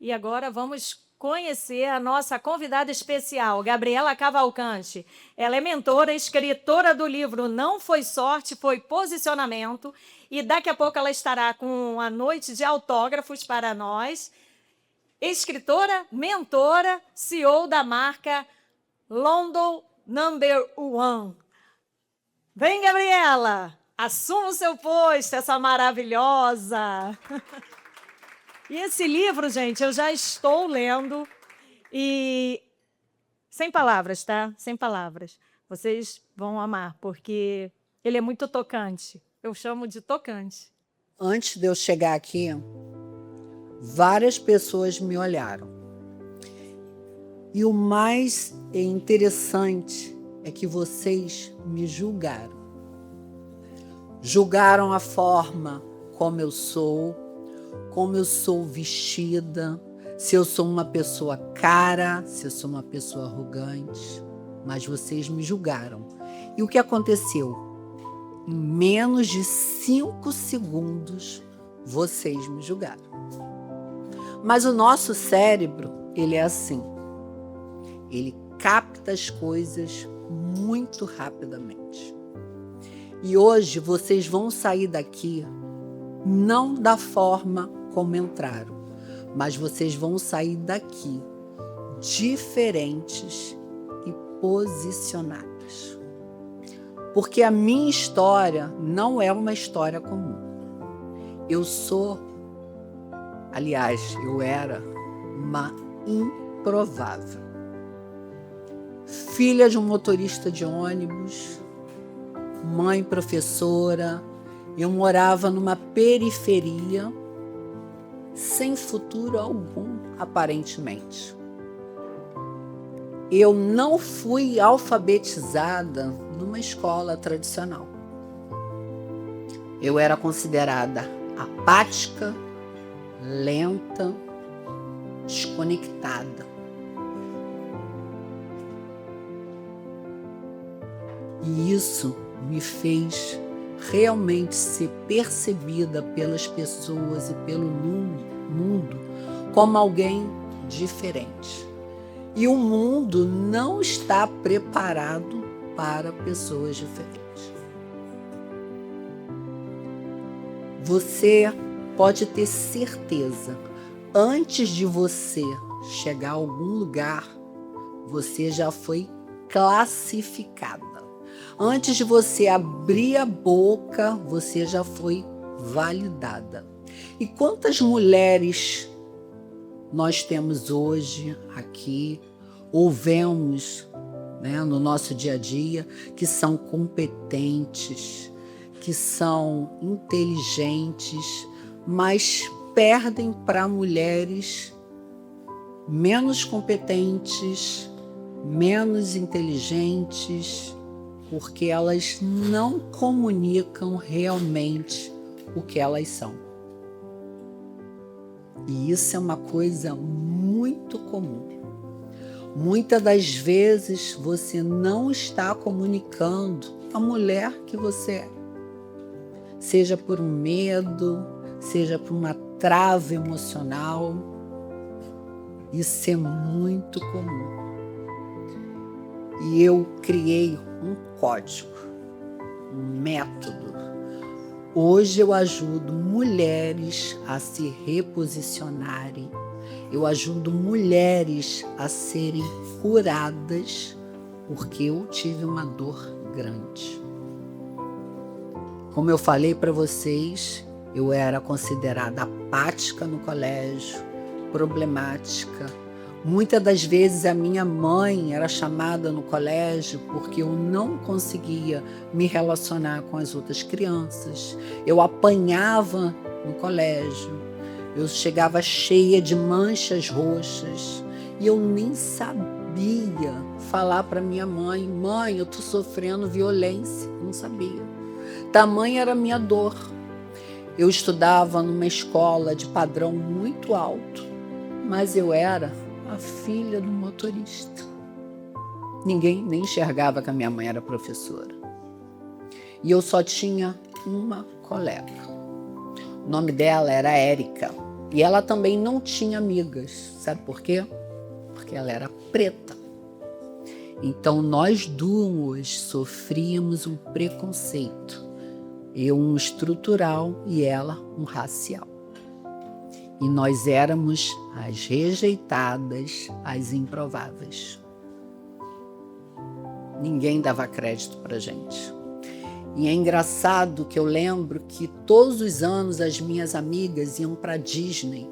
E agora vamos conhecer a nossa convidada especial, Gabriela Cavalcante. Ela é mentora, escritora do livro Não Foi Sorte, Foi Posicionamento. E daqui a pouco ela estará com a noite de autógrafos para nós. Escritora, mentora, CEO da marca London Number One. Vem, Gabriela! Assuma o seu posto, essa maravilhosa! E esse livro, gente, eu já estou lendo e sem palavras, tá? Sem palavras. Vocês vão amar, porque ele é muito tocante. Eu chamo de tocante. Antes de eu chegar aqui, várias pessoas me olharam. E o mais interessante é que vocês me julgaram. Julgaram a forma como eu sou vestida, se eu sou uma pessoa cara, se eu sou uma pessoa arrogante. Mas vocês me julgaram. E o que aconteceu? Em menos de 5 segundos, vocês me julgaram. Mas o nosso cérebro, ele é assim. Ele capta as coisas muito rapidamente. E hoje vocês vão sair daqui não da forma como entraram, mas vocês vão sair daqui diferentes e posicionados. Porque a minha história não é uma história comum. Eu era uma improvável. Filha de um motorista de ônibus, mãe professora, eu morava numa periferia, sem futuro algum, aparentemente. Eu não fui alfabetizada numa escola tradicional. Eu era considerada apática, lenta, desconectada. E isso me fez realmente ser percebida pelas pessoas e pelo mundo como alguém diferente. E o mundo não está preparado para pessoas diferentes. Você pode ter certeza, antes de você chegar a algum lugar, você já foi classificada. Antes de você abrir a boca, você já foi validada. E quantas mulheres nós temos hoje aqui, ou vemos, né, no nosso dia a dia, que são competentes, que são inteligentes, mas perdem para mulheres menos competentes, menos inteligentes, porque elas não comunicam realmente o que elas são. E isso é uma coisa muito comum. Muitas das vezes você não está comunicando a mulher que você é. Seja por um medo, seja por uma trava emocional. Isso é muito comum. E eu criei um código, um método. Hoje eu ajudo mulheres a se reposicionarem. Eu ajudo mulheres a serem curadas porque eu tive uma dor grande. Como eu falei para vocês, eu era considerada apática no colégio, problemática. Muitas das vezes a minha mãe era chamada no colégio porque eu não conseguia me relacionar com as outras crianças. Eu apanhava no colégio, eu chegava cheia de manchas roxas e eu nem sabia falar para minha mãe: mãe, eu estou sofrendo violência. Eu não sabia. Tamanha era a minha dor. Eu estudava numa escola de padrão muito alto, mas eu era a filha do motorista. Ninguém nem enxergava que a minha mãe era professora. E eu só tinha uma colega. O nome dela era Érica. E ela também não tinha amigas. Sabe por quê? Porque ela era preta. Então nós duas sofríamos um preconceito. Eu um estrutural e ela um racial. E nós éramos as rejeitadas, as improváveis. Ninguém dava crédito pra gente. E é engraçado que eu lembro que todos os anos as minhas amigas iam para Disney.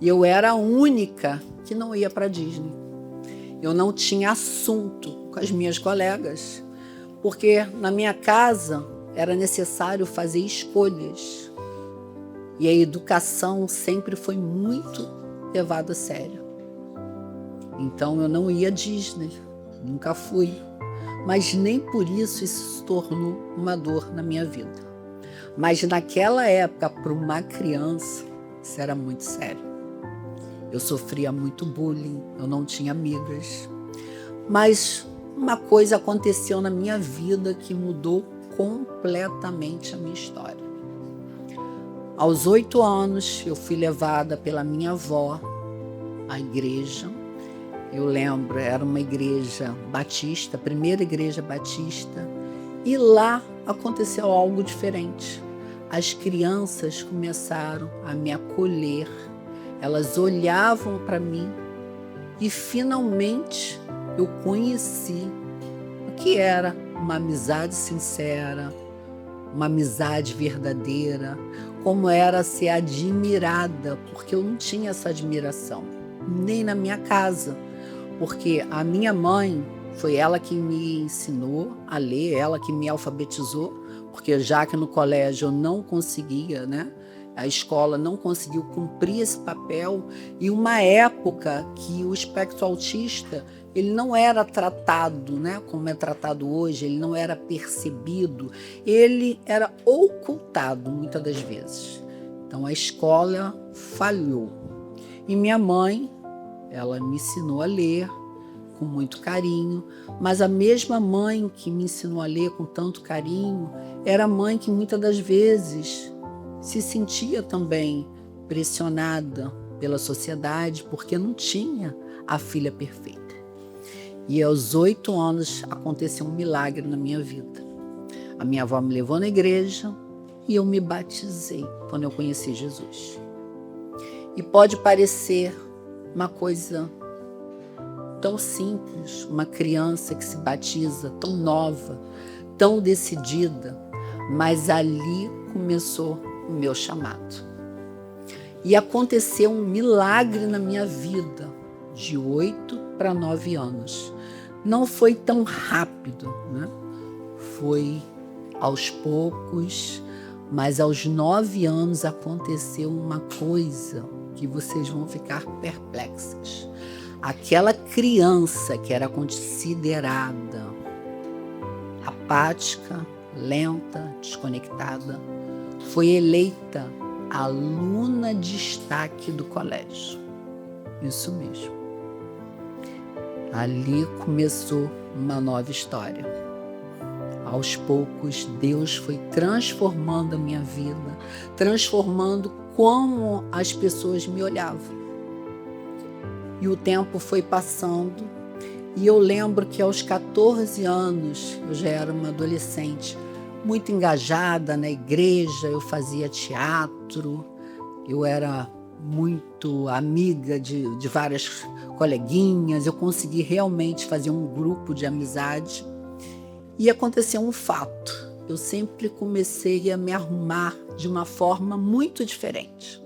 E eu era a única que não ia para Disney. Eu não tinha assunto com as minhas colegas, porque na minha casa era necessário fazer escolhas. E a educação sempre foi muito levada a sério. Então eu não ia à Disney, nunca fui. Mas nem por isso se tornou uma dor na minha vida. Mas naquela época, para uma criança, isso era muito sério. Eu sofria muito bullying, eu não tinha amigas. Mas uma coisa aconteceu na minha vida que mudou completamente a minha história. Aos 8 anos, eu fui levada pela minha avó à igreja. Eu lembro, era uma igreja batista, a primeira igreja batista, e lá aconteceu algo diferente. As crianças começaram a me acolher, elas olhavam para mim e finalmente eu conheci o que era uma amizade sincera, uma amizade verdadeira, como era ser admirada, porque eu não tinha essa admiração, nem na minha casa. Porque a minha mãe, foi ela que me ensinou a ler, ela que me alfabetizou, porque já que no colégio eu não conseguia, né? A escola não conseguiu cumprir esse papel, e uma época que o espectro autista ele não era tratado, né, como é tratado hoje, ele não era percebido, ele era ocultado muitas das vezes. Então a escola falhou. E minha mãe, ela me ensinou a ler com muito carinho, mas a mesma mãe que me ensinou a ler com tanto carinho era a mãe que muitas das vezes se sentia também pressionada pela sociedade porque não tinha a filha perfeita. E aos 8 anos aconteceu um milagre na minha vida. A minha avó me levou na igreja e eu me batizei quando eu conheci Jesus. E pode parecer uma coisa tão simples, uma criança que se batiza, tão nova, tão decidida, mas ali começou o meu chamado. E aconteceu um milagre na minha vida, de 8 para 9 anos. Não foi tão rápido, né? Foi aos poucos, mas aos 9 anos aconteceu uma coisa que vocês vão ficar perplexas. Aquela criança que era considerada apática, lenta, desconectada, foi eleita aluna de destaque do colégio. Isso mesmo. Ali começou uma nova história. Aos poucos, Deus foi transformando a minha vida, transformando como as pessoas me olhavam. E o tempo foi passando, e eu lembro que aos 14 anos, eu já era uma adolescente, muito engajada na igreja, eu fazia teatro, eu era muito amiga de várias coleguinhas, eu consegui realmente fazer um grupo de amizade. E aconteceu um fato, eu sempre comecei a me arrumar de uma forma muito diferente.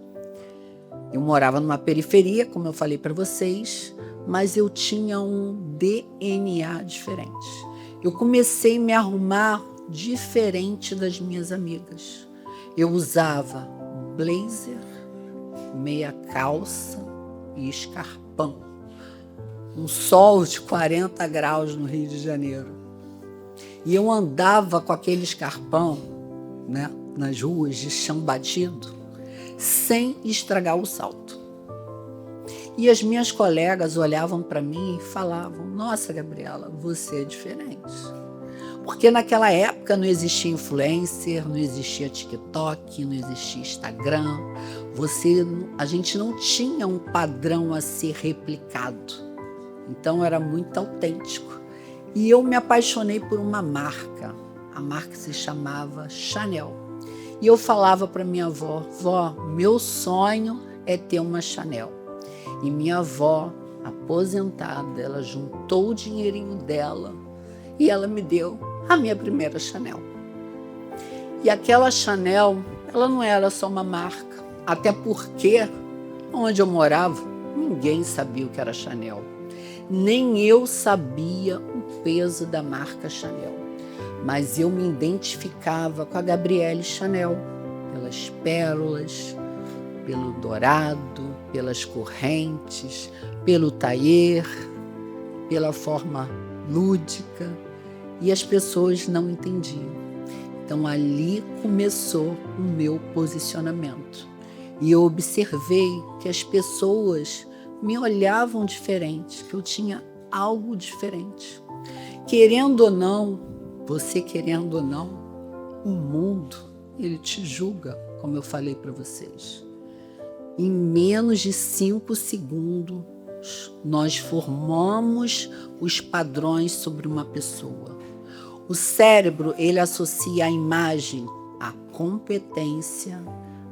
Eu morava numa periferia, como eu falei para vocês, mas eu tinha um DNA diferente. Eu comecei a me arrumar diferente das minhas amigas. Eu usava blazer, meia calça e escarpão. Um sol de 40 graus no Rio de Janeiro. E eu andava com aquele escarpão, né, nas ruas de chão batido, sem estragar o salto. E as minhas colegas olhavam para mim e falavam: nossa, Gabriela, você é diferente. Porque naquela época não existia influencer, não existia TikTok, não existia Instagram. A gente não tinha um padrão a ser replicado. Então era muito autêntico. E eu me apaixonei por uma marca. A marca se chamava Chanel. E eu falava para minha avó: vó, meu sonho é ter uma Chanel. E minha avó, aposentada, ela juntou o dinheirinho dela e ela me deu a minha primeira Chanel. E aquela Chanel, ela não era só uma marca, até porque onde eu morava, ninguém sabia o que era Chanel. Nem eu sabia o peso da marca Chanel. Mas eu me identificava com a Gabrielle Chanel, pelas pérolas, pelo dourado, pelas correntes, pelo tailleur, pela forma lúdica. E as pessoas não entendiam. Então ali começou o meu posicionamento. E eu observei que as pessoas me olhavam diferente, que eu tinha algo diferente. Querendo ou não, você querendo ou não, o mundo, ele te julga, como eu falei para vocês. Em menos de 5 segundos, nós formamos os padrões sobre uma pessoa. O cérebro, ele associa a imagem à competência,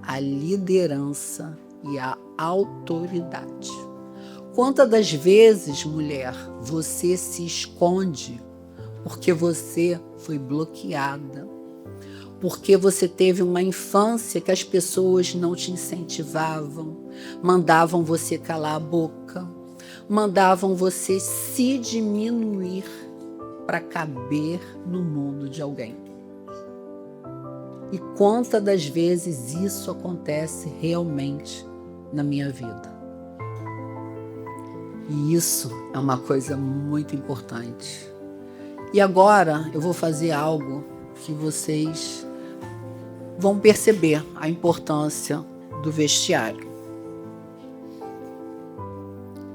à liderança e à autoridade. Quantas das vezes, mulher, você se esconde porque você foi bloqueada, porque você teve uma infância que as pessoas não te incentivavam, mandavam você calar a boca, mandavam você se diminuir para caber no mundo de alguém. E quantas das vezes isso acontece realmente na minha vida? E isso é uma coisa muito importante. E agora eu vou fazer algo que vocês vão perceber a importância do vestiário.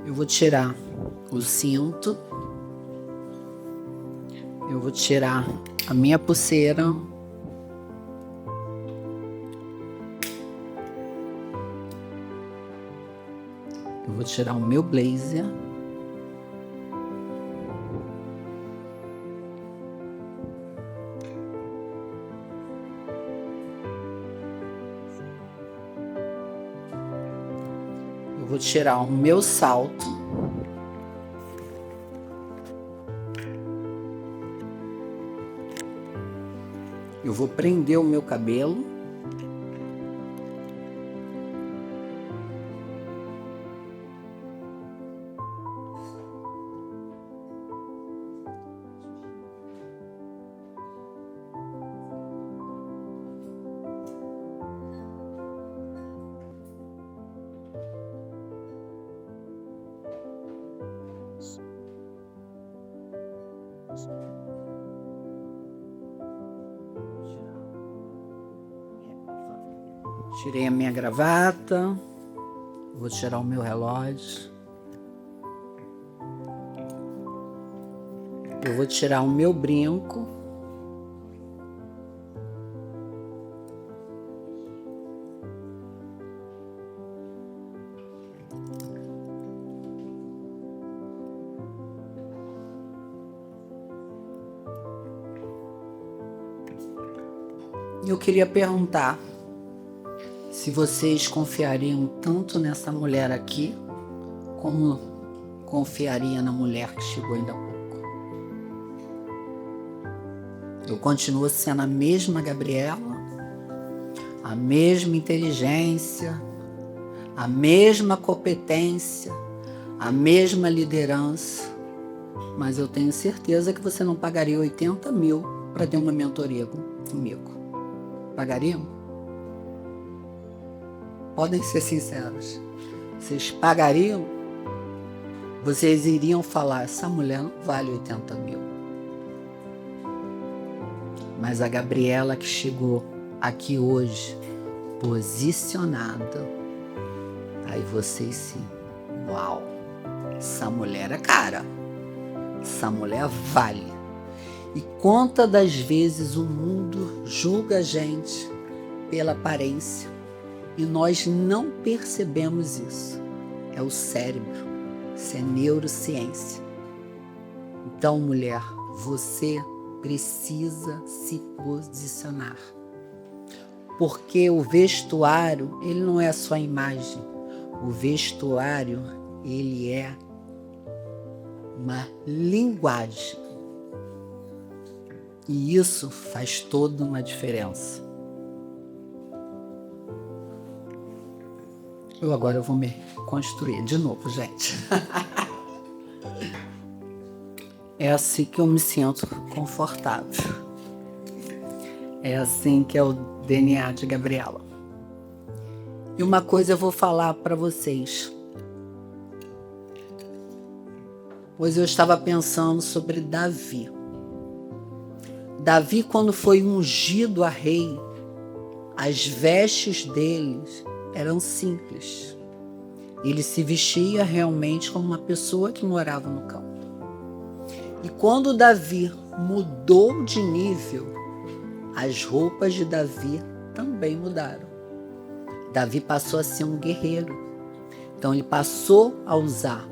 Eu vou tirar o cinto. Eu vou tirar a minha pulseira. Eu vou tirar o meu blazer. Eu vou tirar o meu salto. Eu vou prender o meu cabelo. Tirei a minha gravata, vou tirar o meu relógio, eu vou tirar o meu brinco, e eu queria perguntar se vocês confiariam tanto nessa mulher aqui, como confiaria na mulher que chegou ainda há pouco. Eu continuo sendo a mesma Gabriela, a mesma inteligência, a mesma competência, a mesma liderança, mas eu tenho certeza que você não pagaria 80 mil para ter uma mentoria comigo. Pagariam? Podem ser sinceros. Vocês pagariam? Vocês iriam falar: essa mulher não vale 80 mil. Mas a Gabriela que chegou aqui hoje, posicionada, aí vocês sim. Uau! Essa mulher é cara. Essa mulher vale. E quantas das vezes o mundo julga a gente pela aparência e nós não percebemos isso. É o cérebro, isso é neurociência. Então, mulher, você precisa se posicionar. Porque o vestuário, ele não é só a imagem. O vestuário, ele é uma linguagem. E isso faz toda uma diferença. Agora eu vou me construir de novo, gente. É assim que eu me sinto confortável. É assim que é o DNA de Gabriela. E uma coisa eu vou falar para vocês. Pois eu estava pensando sobre Davi. Davi, quando foi ungido a rei, as vestes dele eram simples. Ele se vestia realmente como uma pessoa que morava no campo. E quando Davi mudou de nível, as roupas de Davi também mudaram. Davi passou a ser um guerreiro. Então ele passou a usar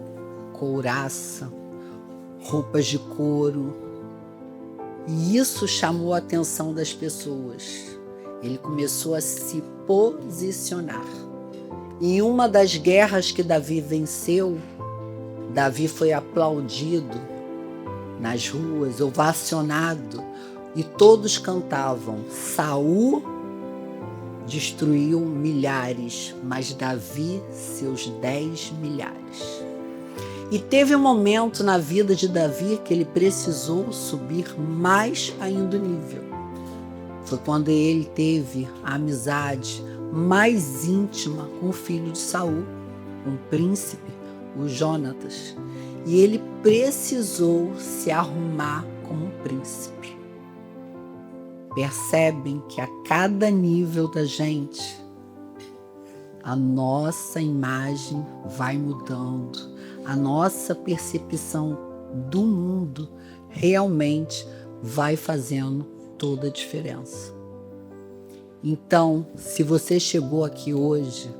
couraça, roupas de couro. E isso chamou a atenção das pessoas. Ele começou a se posicionar. Em uma das guerras que Davi venceu, Davi foi aplaudido nas ruas, ovacionado, e todos cantavam: Saul destruiu milhares, mas Davi seus 10 milhares. E teve um momento na vida de Davi que ele precisou subir mais ainda o nível. Foi quando ele teve a amizade mais íntima com o filho de Saul, um príncipe, o Jonatas. E ele precisou se arrumar como um príncipe. Percebem que a cada nível da gente, a nossa imagem vai mudando, a nossa percepção do mundo realmente vai fazendo toda a diferença. Então, se você chegou aqui hoje,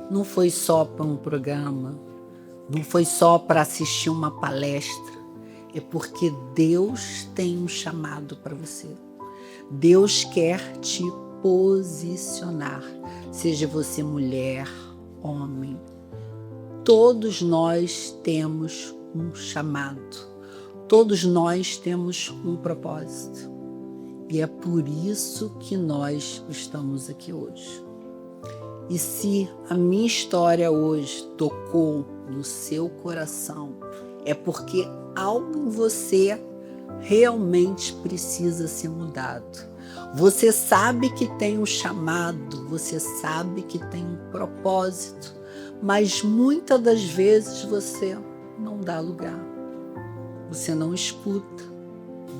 não foi só para um programa, não foi só para assistir uma palestra, é porque Deus tem um chamado para você. Deus quer te posicionar, seja você mulher, homem. Todos nós temos um chamado, todos nós temos um propósito. E é por isso que nós estamos aqui hoje. E se a minha história hoje tocou no seu coração, é porque algo em você realmente precisa ser mudado. Você sabe que tem um chamado, você sabe que tem um propósito, mas muitas das vezes você não dá lugar. Você não escuta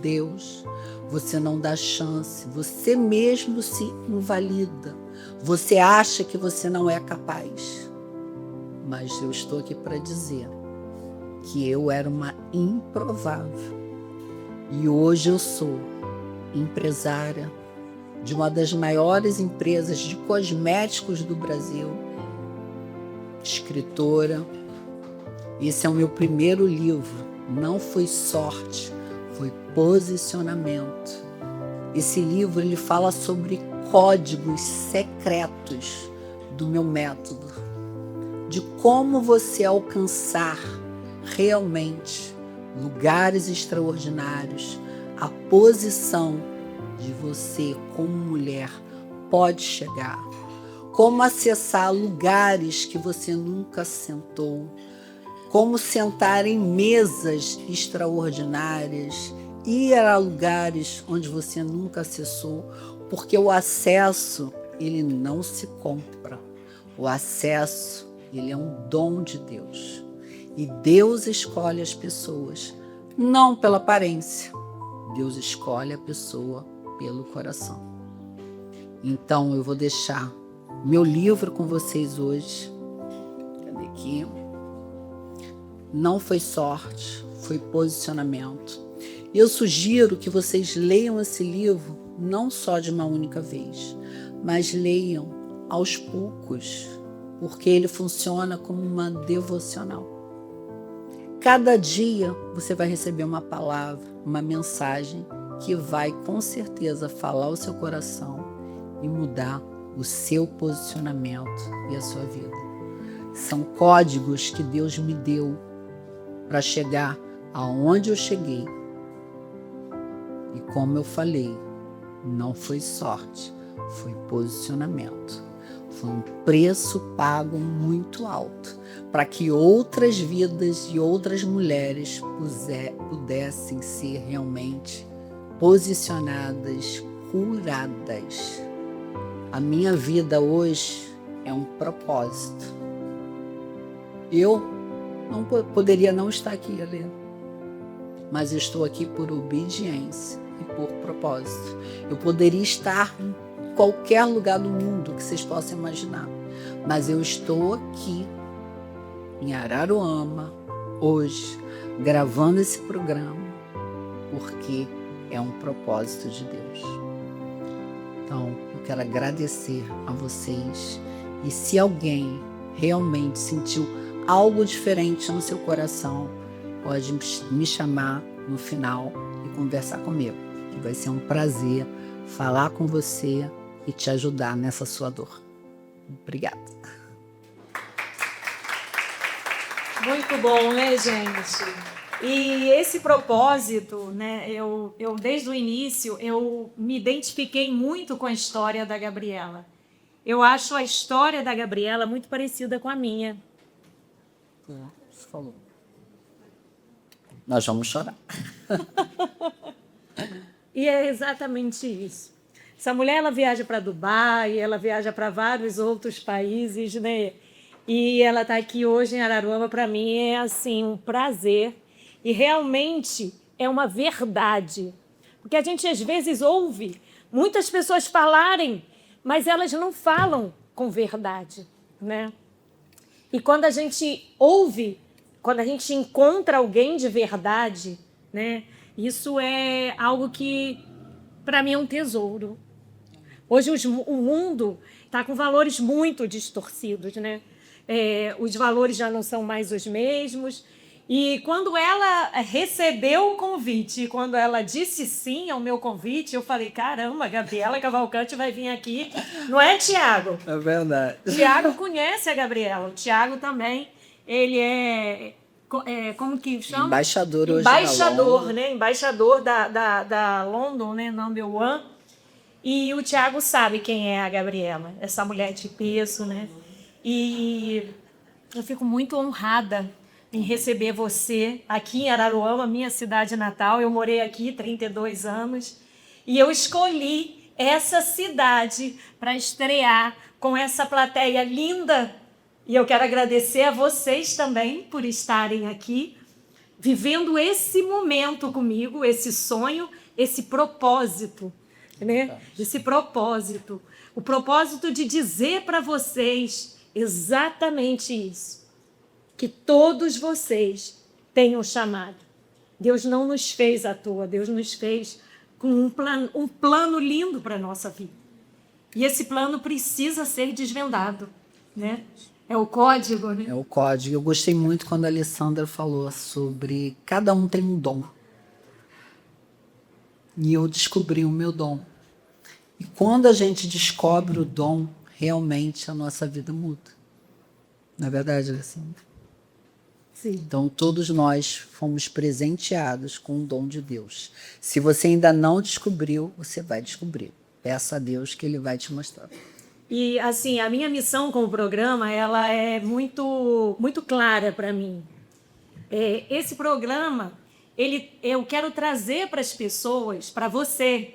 Deus, você não dá chance, você mesmo se invalida. Você acha que você não é capaz. Mas eu estou aqui para dizer que eu era uma improvável. E hoje eu sou empresária de uma das maiores empresas de cosméticos do Brasil, escritora. Esse é o meu primeiro livro. Não foi sorte, foi posicionamento. Esse livro ele fala sobre códigos secretos do meu método, de como você alcançar realmente lugares extraordinários, a posição de você como mulher pode chegar, como acessar lugares que você nunca sentou, como sentar em mesas extraordinárias, ir a lugares onde você nunca acessou, porque o acesso, ele não se compra. O acesso, ele é um dom de Deus. E Deus escolhe as pessoas, não pela aparência. Deus escolhe a pessoa pelo coração. Então, eu vou deixar meu livro com vocês hoje. Cadê aqui? Não foi sorte, foi posicionamento. Eu sugiro que vocês leiam esse livro não só de uma única vez, mas leiam aos poucos, porque ele funciona como uma devocional. Cada dia você vai receber uma palavra, uma mensagem que vai com certeza falar o seu coração e mudar o seu posicionamento e a sua vida. São códigos que Deus me deu para chegar aonde eu cheguei. E como eu falei, não foi sorte, foi posicionamento. Foi um preço pago muito alto para que outras vidas e outras mulheres pudessem ser realmente posicionadas, curadas. A minha vida hoje é um propósito. Eu não poderia não estar aqui, Helena, mas eu estou aqui por obediência e por propósito. Eu poderia estar em qualquer lugar do mundo que vocês possam imaginar, mas eu estou aqui em Araruama hoje, gravando esse programa, porque é um propósito de Deus. Então, eu quero agradecer a vocês, e se alguém realmente sentiu algo diferente no seu coração, pode me chamar no final e conversar comigo. Vai ser um prazer falar com você e te ajudar nessa sua dor. Obrigada. Muito bom, né, gente? E esse propósito, né, eu desde o início, eu me identifiquei muito com a história da Gabriela. Eu acho a história da Gabriela muito parecida com a minha. Você falou. Nós vamos chorar. E é exatamente isso. Essa mulher, ela viaja para Dubai, ela viaja para vários outros países, né? E ela está aqui hoje em Araruama. Para mim é assim um prazer, e realmente é uma verdade, porque a gente às vezes ouve muitas pessoas falarem, mas elas não falam com verdade, né? E quando a gente ouve, quando a gente encontra alguém de verdade, né? Isso é algo que para mim é um tesouro. Hoje o mundo está com valores muito distorcidos, né? Os valores já não são mais os mesmos. E quando ela recebeu o convite, quando ela disse sim ao meu convite, eu falei, caramba, Gabriela Cavalcante vai vir aqui. Não é, Tiago? É verdade. Tiago conhece a Gabriela. O Tiago também, ele como que chama? Embaixador hoje. Embaixador, né? Embaixador da London, né? Number One. E o Tiago sabe quem é a Gabriela, essa mulher de peso, né? E eu fico muito honrada em receber você aqui em Araruama, minha cidade natal. Eu morei aqui 32 anos e eu escolhi essa cidade para estrear com essa plateia linda. E eu quero agradecer a vocês também por estarem aqui, vivendo esse momento comigo, esse sonho, esse propósito, né? Esse propósito. O propósito de dizer para vocês exatamente isso. Que todos vocês têm um chamado. Deus não nos fez à toa, Deus nos fez com um plano lindo para a nossa vida. E esse plano precisa ser desvendado, né? É o código, né? É o código. Eu gostei muito quando a Alessandra falou sobre cada um tem um dom. E eu descobri o meu dom. E quando a gente descobre o dom, realmente a nossa vida muda. Não é verdade, Alessandra? Sim. Então, todos nós fomos presenteados com o dom de Deus. Se você ainda não descobriu, você vai descobrir. Peça a Deus que Ele vai te mostrar. E, assim, a minha missão com o programa, ela é muito, muito clara para mim. Esse programa, eu quero trazer para as pessoas, para você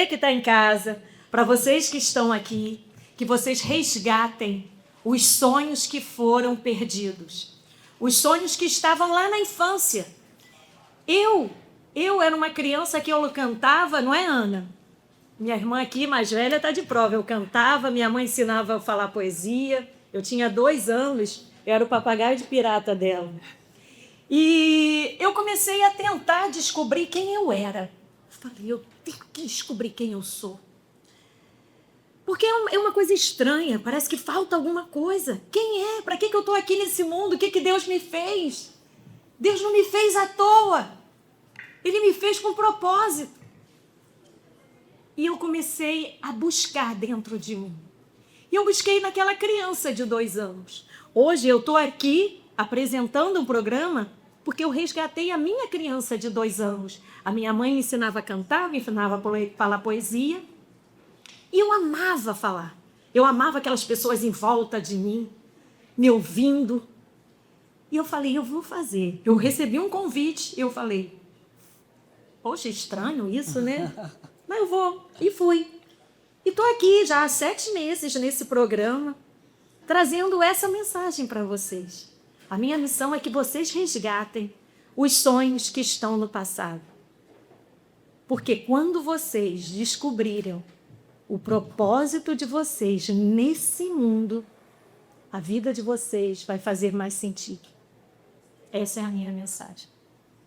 que está em casa, para vocês que estão aqui, que vocês resgatem os sonhos que foram perdidos. Os sonhos que estavam lá na infância. Eu era uma criança que eu cantava, não é, Ana? Minha irmã aqui, mais velha, está de prova. Eu cantava, minha mãe ensinava a falar poesia. Eu tinha 2 anos, eu era o papagaio de pirata dela. E eu comecei a tentar descobrir quem eu era. Falei, eu tenho que descobrir quem eu sou. Porque é uma coisa estranha, parece que falta alguma coisa. Quem é? Para que eu estou aqui nesse mundo? O que Deus me fez? Deus não me fez à toa. Ele me fez com propósito. E eu comecei a buscar dentro de mim. E eu busquei naquela criança de 2 anos. Hoje eu estou aqui apresentando um programa porque eu resgatei a minha criança de 2 anos. A minha mãe me ensinava a cantar, me ensinava a falar poesia. E eu amava falar. Eu amava aquelas pessoas em volta de mim, me ouvindo. E eu falei, eu vou fazer. Eu recebi um convite e eu falei, poxa, estranho isso, né? Mas eu vou. E fui. E estou aqui já há 7 meses nesse programa, trazendo essa mensagem para vocês. A minha missão é que vocês resgatem os sonhos que estão no passado. Porque quando vocês descobrirem o propósito de vocês nesse mundo, a vida de vocês vai fazer mais sentido. Essa é a minha mensagem.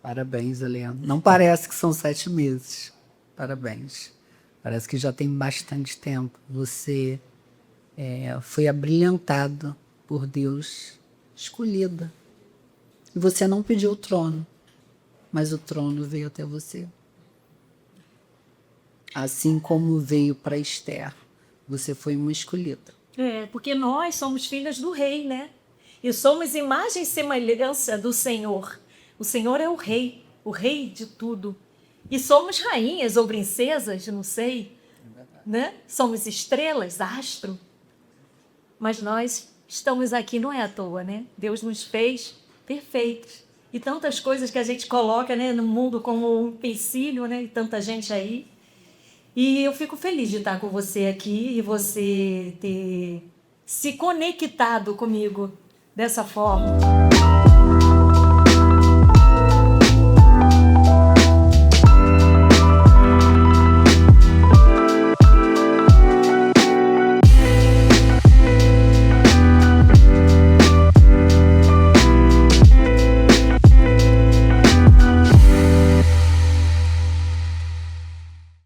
Parabéns, Helena. Não parece que são 7 meses. Parabéns. Parece que já tem bastante tempo. Você foi abrilhantado por Deus, escolhida. E você não pediu o trono, mas o trono veio até você. Assim como veio para Esther, você foi uma escolhida. Porque nós somos filhas do rei, né? E somos imagem e semelhança do Senhor. O Senhor é o rei de tudo. E somos rainhas ou princesas, não sei, né? Somos estrelas, astro. Mas nós estamos aqui não é à toa, né? Deus nos fez perfeitos. E tantas coisas que a gente coloca, né, no mundo como um empecilho, né? E tanta gente aí. E eu fico feliz de estar com você aqui e você ter se conectado comigo dessa forma.